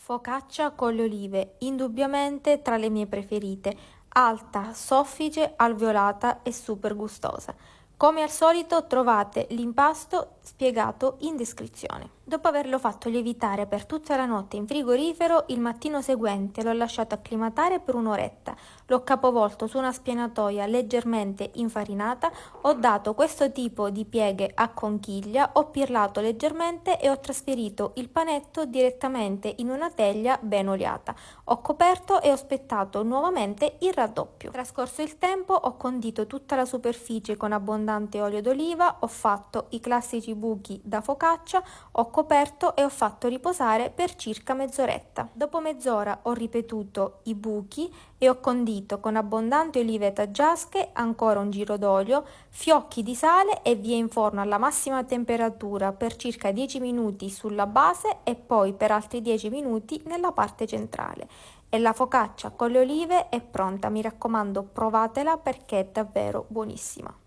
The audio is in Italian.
Focaccia con le olive, indubbiamente tra le mie preferite, alta, soffice, alveolata e super gustosa. Come al solito trovate l'impasto spiegato in descrizione. Dopo averlo fatto lievitare per tutta la notte in frigorifero, il mattino seguente l'ho lasciato acclimatare per un'oretta, l'ho capovolto su una spianatoia leggermente infarinata, ho dato questo tipo di pieghe a conchiglia, ho pirlato leggermente e ho trasferito il panetto direttamente in una teglia ben oliata. Ho coperto e ho aspettato nuovamente il raddoppio. Trascorso il tempo, ho condito tutta la superficie con abbondante olio d'oliva, ho fatto i classici buchi da focaccia, ho coperto e ho fatto riposare per circa mezz'oretta. Dopo mezz'ora ho ripetuto i buchi e ho condito con abbondanti olive taggiasche, ancora un giro d'olio, fiocchi di sale e via in forno alla massima temperatura per circa 10 minuti sulla base e poi per altri 10 minuti nella parte centrale. E la focaccia con le olive è pronta, mi raccomando provatela perché è davvero buonissima.